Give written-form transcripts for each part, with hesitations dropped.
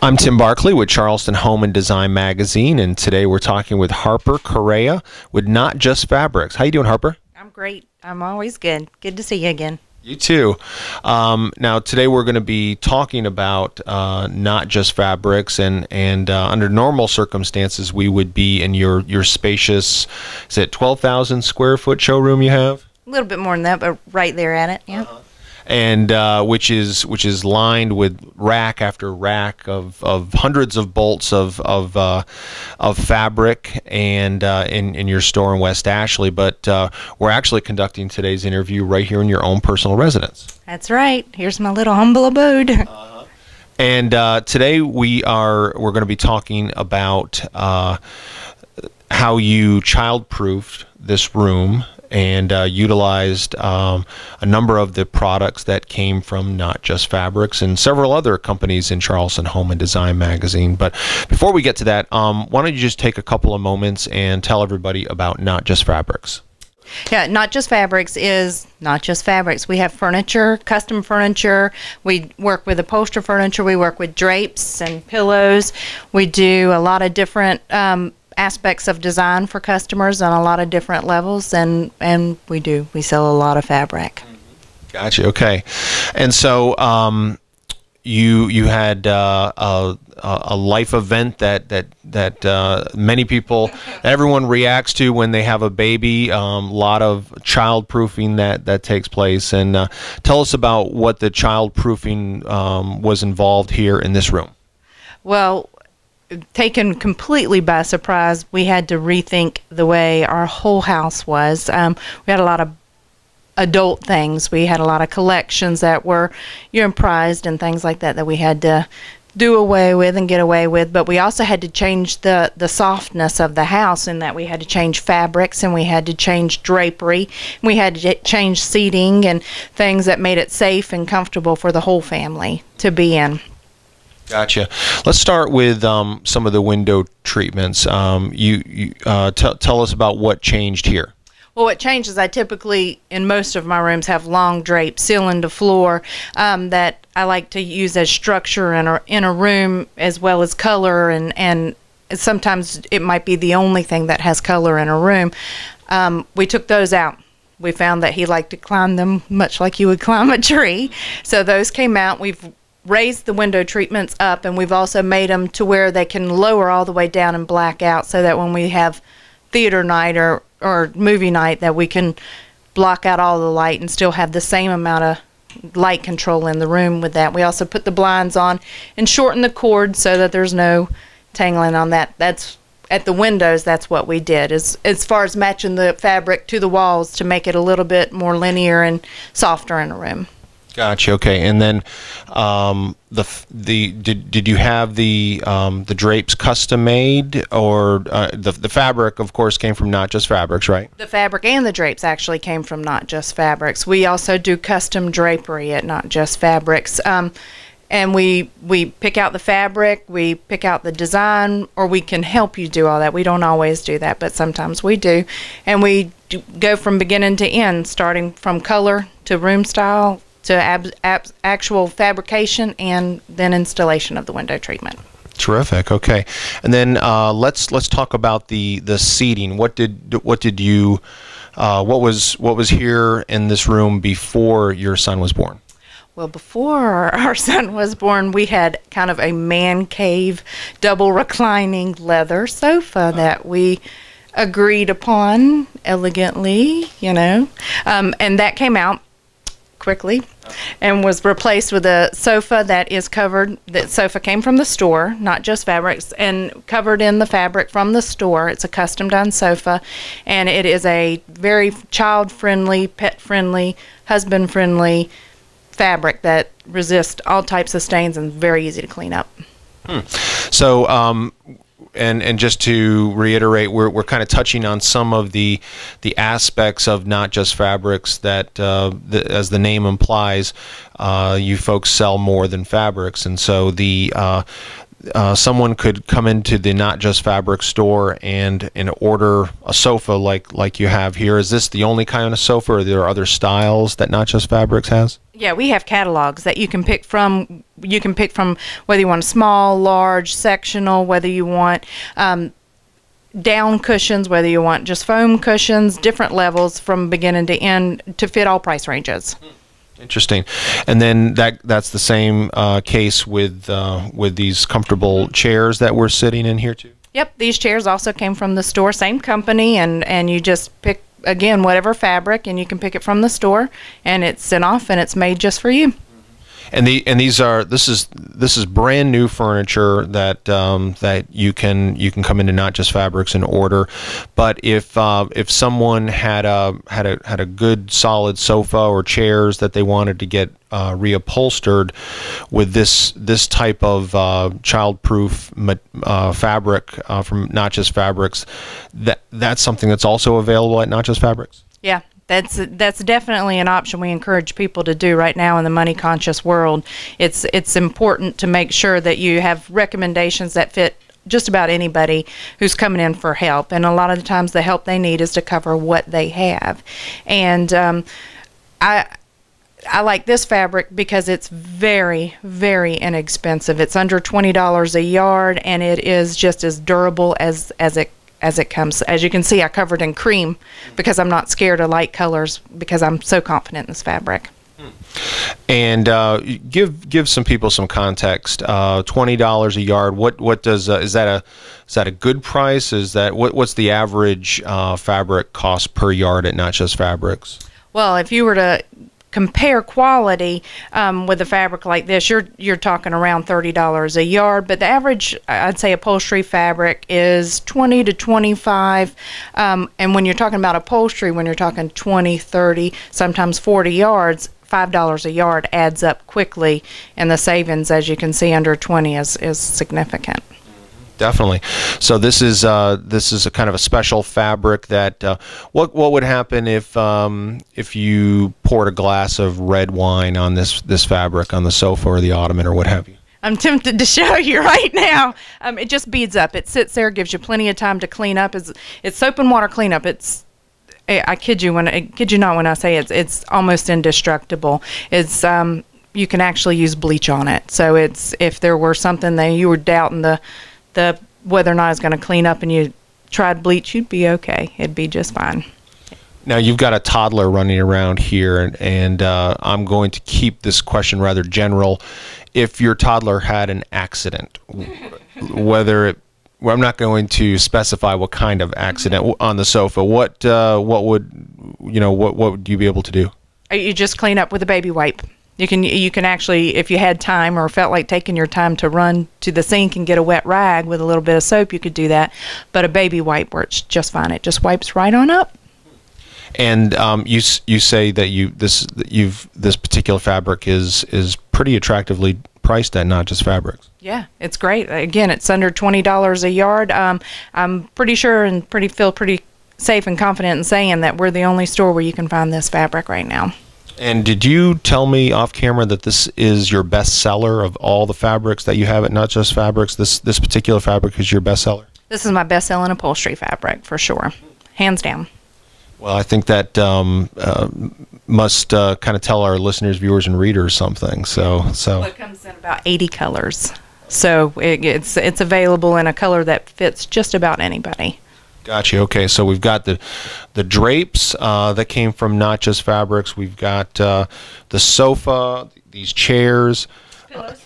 I'm Tim Barkley with Charleston Home and Design Magazine, and today we're talking with Harper Correa with Not Just Fabrics. How you doing, Harper? I'm great. I'm always good. Good to see you again. You too. Now today we're going to be talking about Not Just Fabrics, and under normal circumstances we would be in your spacious, is it 12,000 square foot showroom you have? A little bit more than that, but right there at it. Yeah. And which is lined with rack after rack of hundreds of bolts of fabric, and in your store in West Ashley. But we're actually conducting today's interview right here in your own personal residence. That's right. Here's my little humble abode. And today we're going to be talking about how you child-proofed this room and utilized a number of the products that came from Not Just Fabrics and several other companies in Charleston Home and Design Magazine. But before we get to that, why don't you just take a couple of moments and tell everybody about Not Just Fabrics? Yeah, Not Just Fabrics is Not Just Fabrics. We have furniture, custom furniture. We work with upholstered furniture. We work with drapes and pillows. We do a lot of different aspects of design for customers on a lot of different levels, and we sell a lot of fabric. Gotcha. Okay. And so you had a life event that many people, everyone reacts to when they have a baby. A lot of child proofing that takes place, and tell us about what the child proofing was involved here in this room. Well, taken completely by surprise, we had to rethink the way our whole house was. We had a lot of adult things. We had a lot of collections that were prized and things like that we had to do away with and get away with. But we also had to change the softness of the house, in that we had to change fabrics, and we had to change drapery, and we had to change seating and things that made it safe and comfortable for the whole family to be in. Gotcha. Let's start with some of the window treatments. Tell us about what changed here. Well, what changed is I typically, in most of my rooms, have long drapes, ceiling to floor, that I like to use as structure in a room, as well as color, and sometimes it might be the only thing that has color in a room. We took those out. We found that he liked to climb them much like you would climb a tree. So those came out. We've raised the window treatments up, and we've also made them to where they can lower all the way down and black out, so that when we have theater night or movie night, that we can block out all the light and still have the same amount of light control in the room with that. We also put the blinds on and shorten the cord so that there's no tangling on that. That's at the windows. That's what we did, as far as matching the fabric to the walls to make it a little bit more linear and softer in a room. Gotcha. Okay. And then did you have the drapes custom made, or the fabric, of course, came from Not Just Fabrics, right? The fabric and the drapes actually came from Not Just Fabrics. We also do custom drapery at Not Just Fabrics. And we pick out the fabric, we pick out the design, or we can help you do all that. We don't always do that, but sometimes we do. And we go from beginning to end, starting from color to room style to actual fabrication, and then installation of the window treatment. Terrific. Okay, and then let's talk about the seating. What was here in this room before your son was born? Well, before our son was born, we had kind of a man cave, double reclining leather sofa that we agreed upon elegantly, and that came out quickly and was replaced with a sofa that is covered. That sofa came from the store, Not Just Fabrics, and covered in the fabric from the store. It's a custom done sofa, and it is a very child friendly, pet friendly, husband friendly fabric that resists all types of stains and very easy to clean up. So and just to reiterate, we're kind of touching on some of the aspects of Not Just Fabrics that, as the name implies, you folks sell more than fabrics, and so the someone could come into the Not Just Fabric store and order a sofa like you have here. Is this the only kind of sofa, or are there other styles that Not Just Fabrics has? Yeah, we have catalogs that you can pick from. You can pick from whether you want a small, large, sectional, whether you want down cushions, whether you want just foam cushions, different levels from beginning to end to fit all price ranges. Interesting. And then that's the same case with these comfortable chairs that we're sitting in here too? Yep, these chairs also came from the store, same company, and you just pick, again, whatever fabric, and you can pick it from the store, and it's sent off, and it's made just for you. And this is brand new furniture that that you can come into Not Just Fabrics and order. But if someone had a good solid sofa or chairs that they wanted to get reupholstered with this type of child-proof fabric from Not Just Fabrics, that's something that's also available at Not Just Fabrics. Yeah. That's definitely an option we encourage people to do right now in the money conscious world. It's important to make sure that you have recommendations that fit just about anybody who's coming in for help, and a lot of the times the help they need is to cover what they have. And I like this fabric because it's very, very inexpensive. It's under $20 a yard, and it is just as durable as it comes. As you can see, I covered in cream because I'm not scared of light colors because I'm so confident in this fabric. And give some people some context. $20 a yard. What does is that a good price? Is that what's the average fabric cost per yard at Not Just Fabrics? Well, if you were to compare quality with a fabric like this, you're talking around $30 a yard, but the average, I'd say, upholstery fabric is $20 to $25, and when you're talking about upholstery, when you're talking 20, 30, sometimes 40 yards, $5 a yard adds up quickly, and the savings, as you can see, under 20 is significant. Definitely. So this is a kind of a special fabric that what would happen if you poured a glass of red wine on this fabric on the sofa or the ottoman or what have you? I'm tempted to show you right now. It just beads up. It sits there, gives you plenty of time to clean up. It's soap and water cleanup. I kid you not when I say it's almost indestructible. It's you can actually use bleach on it. So if there were something that you were doubting the whether or not it's going to clean up and you tried bleach, you'd be okay. It'd be just fine. Now you've got a toddler running around here, and I'm going to keep this question rather general. If your toddler had an accident, well, I'm not going to specify what kind of accident on the sofa. What would you be able to do? You just clean up with a baby wipe. You can actually, if you had time or felt like taking your time to run to the sink and get a wet rag with a little bit of soap, you could do that. But a baby wipe works just fine. It just wipes right on up. And you say that this particular fabric is pretty attractively priced at Not Just Fabrics. Yeah, it's great. Again, it's under $20 a yard. I'm pretty sure and feel pretty safe and confident in saying that we're the only store where you can find this fabric right now. And did you tell me off camera that this is your best seller of all the fabrics that you have at Not Just Fabrics? This particular fabric is your best seller? This is my best selling upholstery fabric for sure, hands down. Well, I think that must kind of tell our listeners, viewers, and readers something. Well, it comes in about 80 colors, so it's available in a color that fits just about anybody. Gotcha. Okay, so we've got the drapes that came from Not Just Fabrics. We've got the sofa, these chairs. Pillows.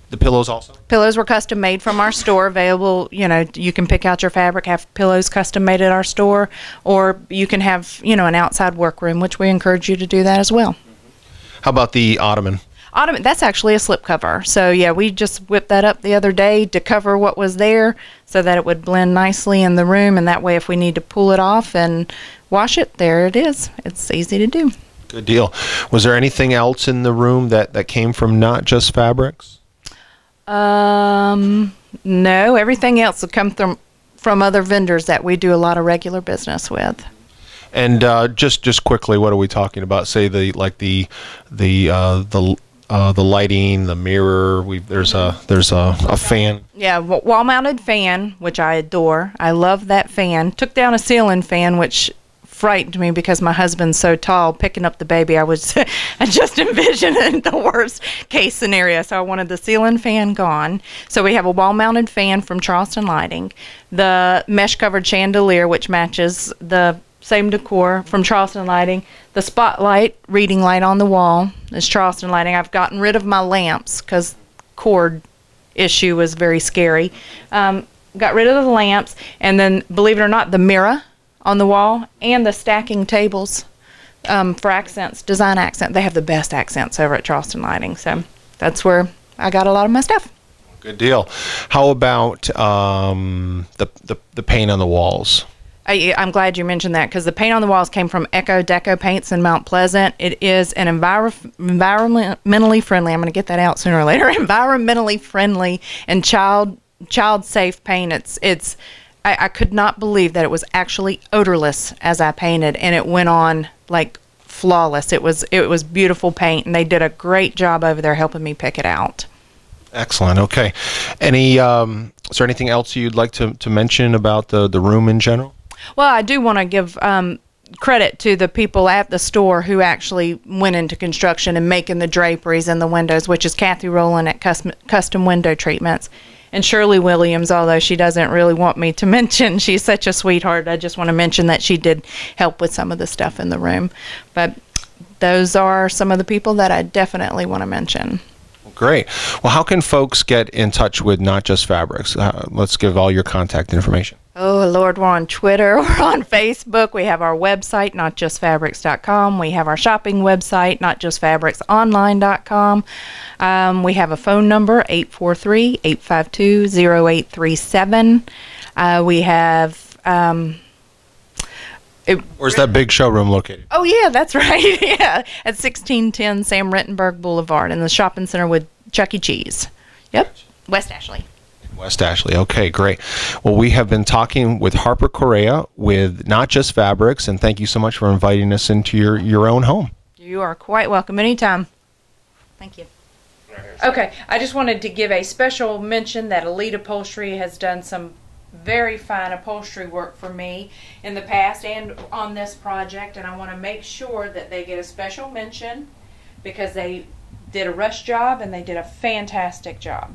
The pillows also? Pillows were custom made from our store, available. You can pick out your fabric, have pillows custom made at our store, or you can have, an outside workroom, which we encourage you to do that as well. How about the ottoman? Ottoman, that's actually a slip cover. So yeah, we just whipped that up the other day to cover what was there so that it would blend nicely in the room, and that way if we need to pull it off and wash it, there it is. It's easy to do. Good deal. Was there anything else in the room that came from Not Just Fabrics? No, everything else would come from other vendors that we do a lot of regular business with. And just quickly, what are we talking about? Say the the lighting, the mirror. There's a fan. Yeah, wall-mounted fan, which I adore. I love that fan. Took down a ceiling fan, which frightened me because my husband's so tall. Picking up the baby, I just envisioned the worst case scenario. So I wanted the ceiling fan gone. So we have a wall-mounted fan from Charleston Lighting, the mesh-covered chandelier, which matches the same decor from Charleston Lighting. The spotlight reading light on the wall is Charleston Lighting. I've gotten rid of my lamps because cord issue was very scary. Got rid of the lamps, and then, believe it or not, the mirror on the wall and the stacking tables for accents, design accent. They have the best accents over at Charleston Lighting, so that's where I got a lot of my stuff. Good deal. How about the paint on the walls? I'm glad you mentioned that, because the paint on the walls came from Echo Deco Paints in Mount Pleasant. It is an environmentally friendly, I'm going to get that out sooner or later, environmentally friendly and child safe paint. I could not believe that it was actually odorless as I painted, and it went on like flawless. It was beautiful paint, and they did a great job over there helping me pick it out. Excellent. Okay. Is there anything else you'd like to mention about the room in general? Well, I do want to give credit to the people at the store who actually went into construction and making the draperies and the windows, which is Kathy Rowland at Custom Window Treatments. And Shirley Williams, although she doesn't really want me to mention, she's such a sweetheart. I just want to mention that she did help with some of the stuff in the room. But those are some of the people that I definitely want to mention. Great. Well, how can folks get in touch with Not Just Fabrics? Let's give all your contact information. Oh, Lord, we're on Twitter, we're on Facebook, we have our website, notjustfabrics.com, we have our shopping website, notjustfabricsonline.com, we have a phone number, 843-852-0837, we have... Where's that big showroom located? Oh, yeah, that's right, yeah, at 1610 Sam Rittenberg Boulevard in the shopping center with Chuck E. Cheese. Yep, West Ashley. West Ashley. Okay, great. Well, we have been talking with Harper Correa with Not Just Fabrics, and thank you so much for inviting us into your own home. You are quite welcome anytime. Thank you. Okay, I just wanted to give a special mention that Elite Upholstery has done some very fine upholstery work for me in the past and on this project, and I want to make sure that they get a special mention because they did a rush job and they did a fantastic job.